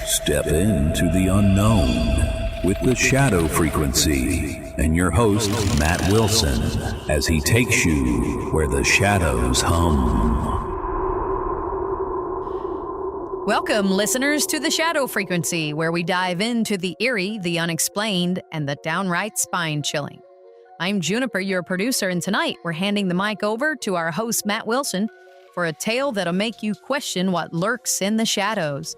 Step into the unknown with the Shadow Frequency and your host, Matt Wilson, as he takes you where the shadows hum. Welcome, listeners, to the Shadow Frequency, where we dive into the eerie, the unexplained, and the downright spine-chilling. I'm Juniper, your producer, and tonight we're handing the mic over to our host, Matt Wilson, for a tale that'll make you question what lurks in the shadows.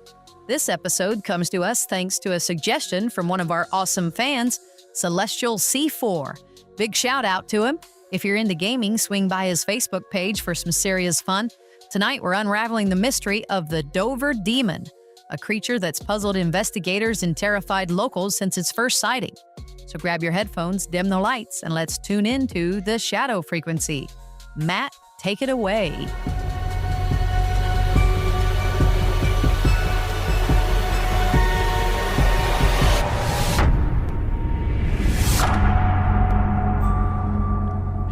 This episode comes to us thanks to a suggestion from one of our awesome fans, Celestial C4. Big shout out to him. If you're into gaming, swing by his Facebook page for some serious fun. Tonight, we're unraveling the mystery of the Dover Demon, a creature that's puzzled investigators and terrified locals since its first sighting. So grab your headphones, dim the lights, and let's tune into the Shadow Frequency. Matt, take it away.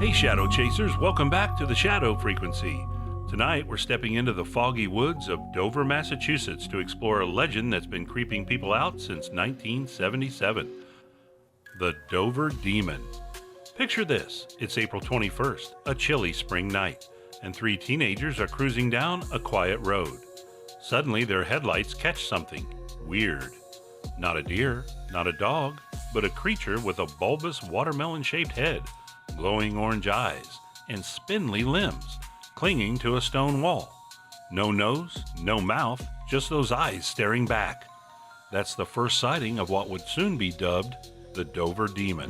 Hey Shadow Chasers, welcome back to the Shadow Frequency. Tonight we're stepping into the foggy woods of Dover, Massachusetts to explore a legend that's been creeping people out since 1977. The Dover Demon. Picture this, it's April 21st, a chilly spring night, and three teenagers are cruising down a quiet road. Suddenly their headlights catch something weird. Not a deer, not a dog, but a creature with a bulbous watermelon-shaped head, glowing orange eyes, and spindly limbs, clinging to a stone wall. No nose, no mouth, just those eyes staring back. That's the first sighting of what would soon be dubbed the Dover Demon.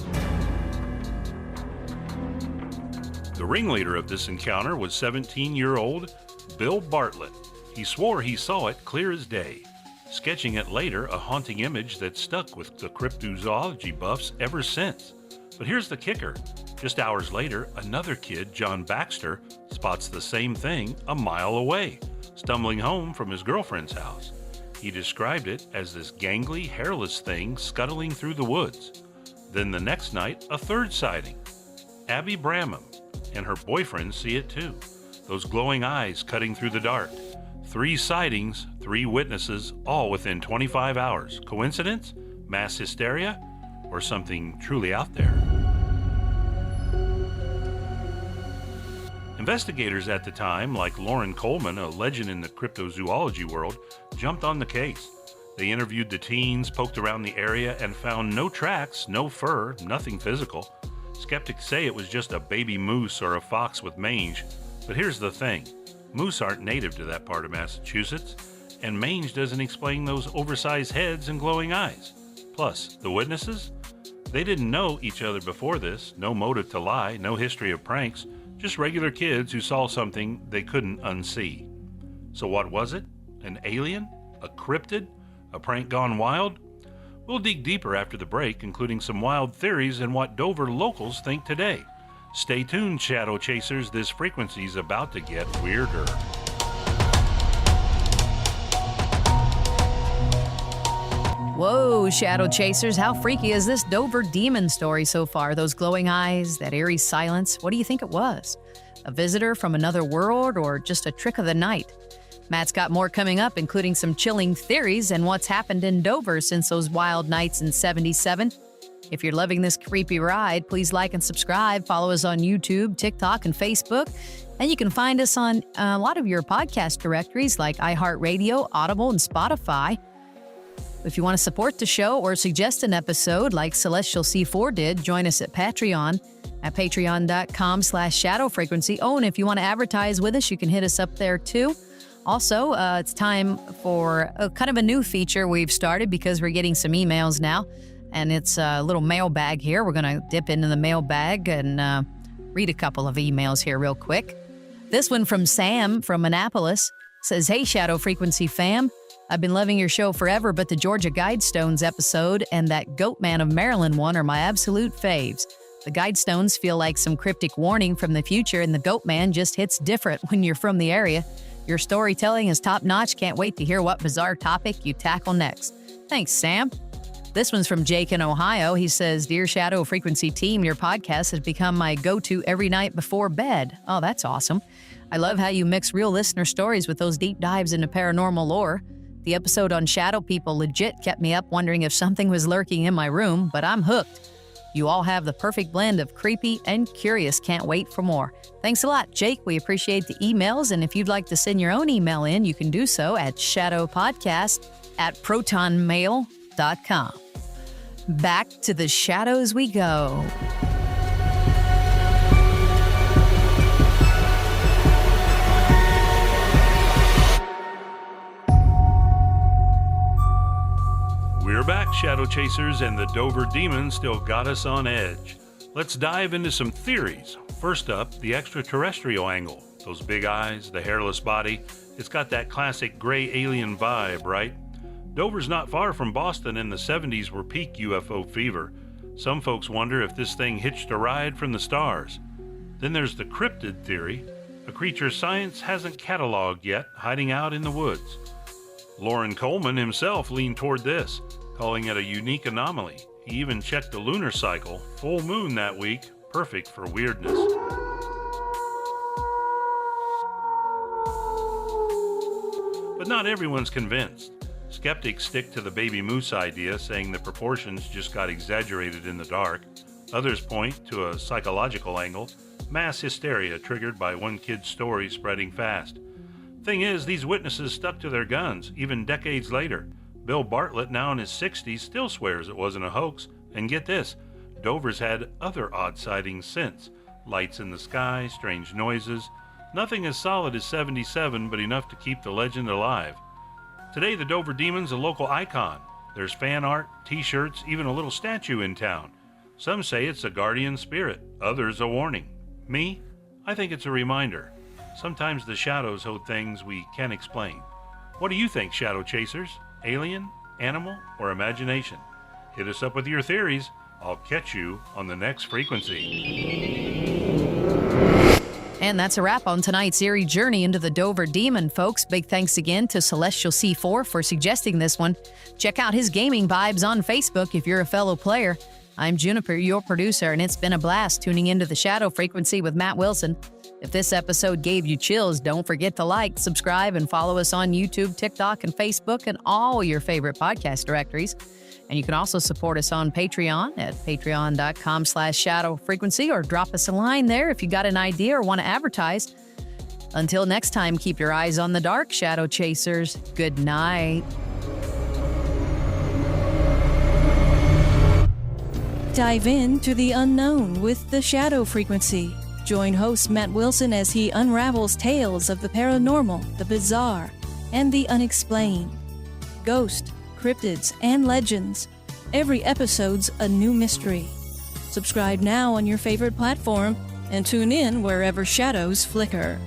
The ringleader of this encounter was 17-year-old Bill Bartlett. He swore he saw it clear as day, sketching it later a haunting image that stuck with the cryptozoology buffs ever since. But here's the kicker. Just hours later, another kid, John Baxter, spots the same thing a mile away, stumbling home from his girlfriend's house. He described it as this gangly, hairless thing scuttling through the woods. Then the next night, a third sighting. Abby Bramham and her boyfriend see it too. Those glowing eyes cutting through the dark. 3 sightings, 3 witnesses, all within 25 hours. Coincidence? Mass hysteria? Or something truly out there? Investigators at the time, like Lauren Coleman, a legend in the cryptozoology world, jumped on the case. They interviewed the teens, poked around the area, and found no tracks, no fur, nothing physical. Skeptics say it was just a baby moose or a fox with mange. But here's the thing. Moose aren't native to that part of Massachusetts, and mange doesn't explain those oversized heads and glowing eyes. Plus, the witnesses? They didn't know each other before this, no motive to lie, no history of pranks, just regular kids who saw something they couldn't unsee. So what was it? An alien? A cryptid? A prank gone wild? We'll dig deeper after the break, including some wild theories and what Dover locals think today. Stay tuned, Shadow Chasers, this frequency's about to get weirder. Whoa, Shadow Chasers, how freaky is this Dover Demon story so far? Those glowing eyes, that eerie silence, what do you think it was? A visitor from another world or just a trick of the night? Matt's got more coming up, including some chilling theories and what's happened in Dover since those wild nights in '77. If you're loving this creepy ride, please like and subscribe. Follow us on YouTube, TikTok, and Facebook. And you can find us on a lot of your podcast directories like iHeartRadio, Audible, and Spotify. If you want to support the show or suggest an episode like Celestial C4 did, join us at Patreon at patreon.com/Shadow Frequency. Oh, and if you want to advertise with us, you can hit us up there too. Also, it's time for kind of a new feature we've started because we're getting some emails now. And it's a little mailbag here. We're going to dip into the mailbag and read a couple of emails here real quick. This one from Sam from Annapolis says, "Hey, Shadow Frequency fam. I've been loving your show forever, but the Georgia Guidestones episode and that Goatman of Maryland one are my absolute faves. The Guidestones feel like some cryptic warning from the future, and the Goatman just hits different when you're from the area. Your storytelling is top-notch. Can't wait to hear what bizarre topic you tackle next." Thanks, Sam. This one's from Jake in Ohio. He says, "Dear Shadow Frequency team, your podcast has become my go-to every night before bed." Oh, that's awesome. "I love how you mix real listener stories with those deep dives into paranormal lore. The episode on shadow people legit kept me up wondering if something was lurking in my room, but I'm hooked. You all have the perfect blend of creepy and curious. Can't wait for more. Thanks a lot, Jake. We appreciate the emails, and if you'd like to send your own email in, you can do so at shadowpodcast@protonmail.com. Back to the shadows we go. We're back, Shadow Chasers, and the Dover Demon still got us on edge. Let's dive into some theories. First up, the extraterrestrial angle. Those big eyes, the hairless body. It's got that classic gray alien vibe, right? Dover's not far from Boston, and the 70s were peak UFO fever. Some folks wonder if this thing hitched a ride from the stars. Then there's the cryptid theory, a creature science hasn't cataloged yet, hiding out in the woods. Loren Coleman himself leaned toward this, calling it a unique anomaly. He even checked the lunar cycle, full moon that week, perfect for weirdness. But not everyone's convinced. Skeptics stick to the baby moose idea, saying the proportions just got exaggerated in the dark. Others point to a psychological angle, mass hysteria triggered by one kid's story spreading fast. Thing is, these witnesses stuck to their guns, even decades later. Bill Bartlett, now in his 60s, still swears it wasn't a hoax. And get this, Dover's had other odd sightings since. Lights in the sky, strange noises. Nothing as solid as 77, but enough to keep the legend alive. Today, the Dover Demon's a local icon. There's fan art, t-shirts, even a little statue in town. Some say it's a guardian spirit, others a warning. Me? I think it's a reminder. Sometimes the shadows hold things we can't explain. What do you think, Shadow Chasers? Alien, animal, or imagination? Hit us up with your theories. I'll catch you on the next frequency. And that's a wrap on tonight's eerie journey into the Dover Demon, folks. Big thanks again to Celestial C4 for suggesting this one. Check out his gaming vibes on Facebook if you're a fellow player. I'm Juniper, your producer, and it's been a blast tuning into the Shadow Frequency with Matt Wilson. If this episode gave you chills, don't forget to like, subscribe, and follow us on YouTube, TikTok, and Facebook, and all your favorite podcast directories. And you can also support us on Patreon at patreon.com/shadowfrequency, or drop us a line there if you got an idea or want to advertise. Until next time, keep your eyes on the dark, Shadow Chasers. Good night. Dive into the unknown with the Shadow Frequency. Join host Matt Wilson as he unravels tales of the paranormal, the bizarre, and the unexplained. Ghost, cryptids, and legends. Every episode's a new mystery. Subscribe now on your favorite platform and tune in wherever shadows flicker.